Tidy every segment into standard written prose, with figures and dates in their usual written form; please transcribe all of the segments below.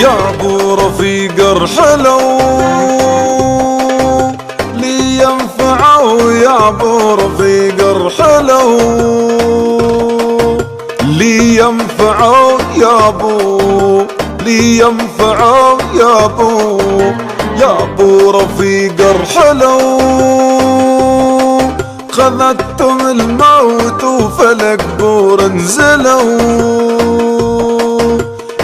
يا ابو رفيق ارحلوا لي ينفعوا، يا ابو رفيق ارحلوا لي ينفعوا، يا ابو لي ينفعوا، يا ابو يا ابو رفيق ارحلوا خذتم الموت وفلك بور انزلوا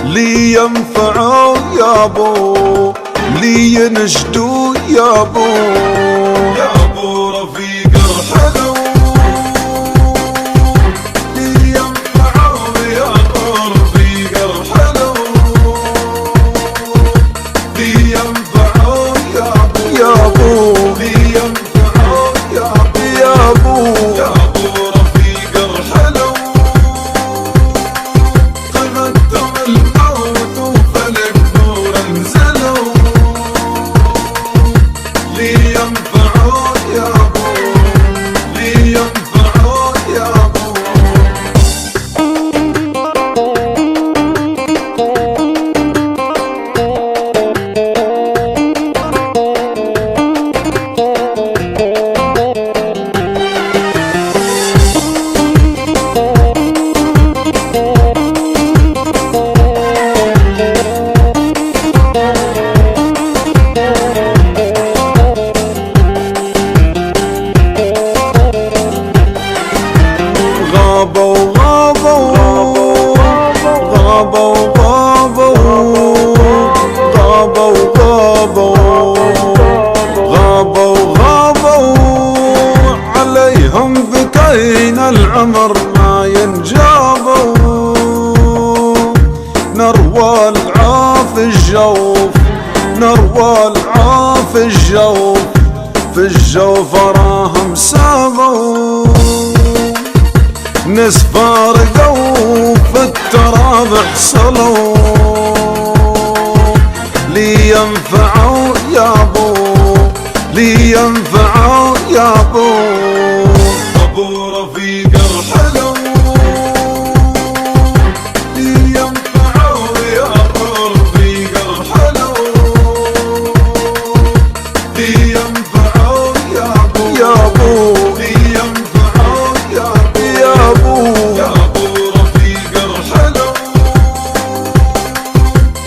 لي ينفعوا، يا ابو لي ينشدوا، يا ابو يا ابو رفيق ارحلوا لي ينفعوا، يا ابو رفيق ارحلوا لي ينفعوا، يا ابو يا ابو لي ينفعوا، يا ابو يا ابو يا ابو رفيق ارحلوا خذتم الموت وفلك نور انزلوا لي ينفعوا، يا ابو لي ينفعوا، يا ابو غابوا غابوا غابوا غابوا غابوا غابوا غابوا عليهم بكين العمر ما ينجابوا نروى العاف الجوف نروى العاف الجوف في الجوف راهم سابوا ناس فارقوا في التراب حصلوا لي ينفعوا، يا ابو لي ينفعوا، يا ابو ابو رفيق ارحلوا لي ينفعوا، يا ابو رفيق ارحلوا لي ينفعوا، يا ابو يا ابو لي ينفعوا، يا ابو يا ابو يا ابو رفيق ارحلوا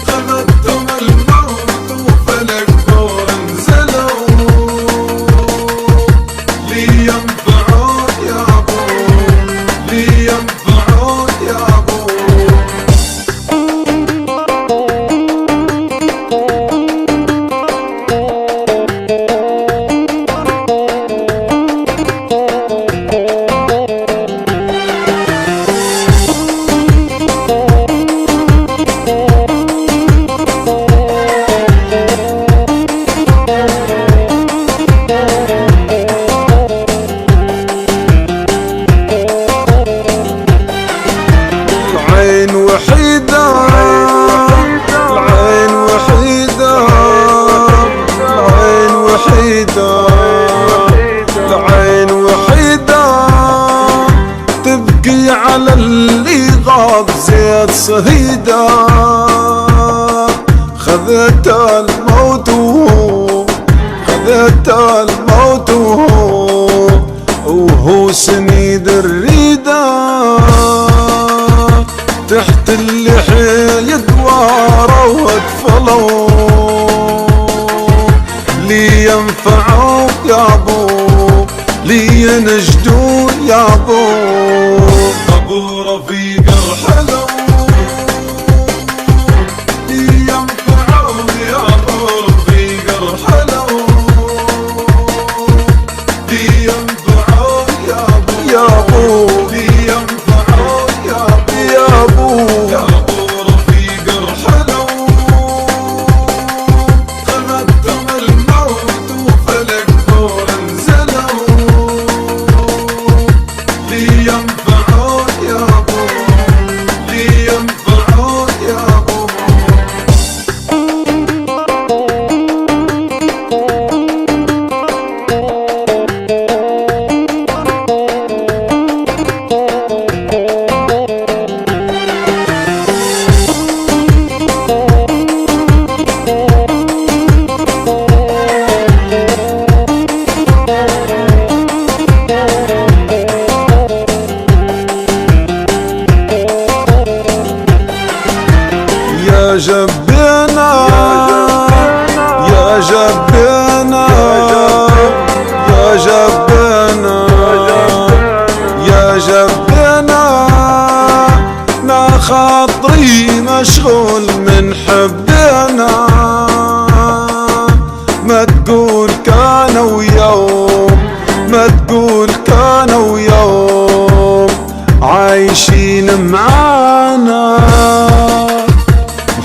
خذتم الموت وفلك نور انزلوا لي ينفعوا، يا ابو لي ينفعوا، يا ابو العين وحيدة العين وحيدة العين وحيدة العين وحيدة تبكي على اللي غاب زيت صهيدة خذت الموت خذت الموت وهو سنيد الريدة تحت اللحية يدواروا واطفلوا لي ينفعوا، يا ابو لي ينشدوا، يا ابو ابو رفيق ارحلوا لي ينفعوا، يا ابو رفيق ارحلوا لي ينفعوا، يا ابو يا ابو لي ينفعوا، يا ابو يا ابو يا ابو رفيق ارحلوا خذتم الموت وفلك نور انزلوا لي ينفعوا. يا جبنا يا جبنا يا جبنا يا جبنا لا خاطري مشغول من حبنا ما تقول كان ويوم ما تقول كان ويوم عايشين معانا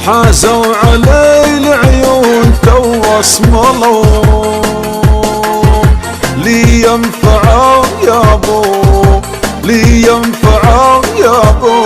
حازوا علي العيون تو اسملوا لي ينفعوا يا ابو لي ينفعوا يا ابو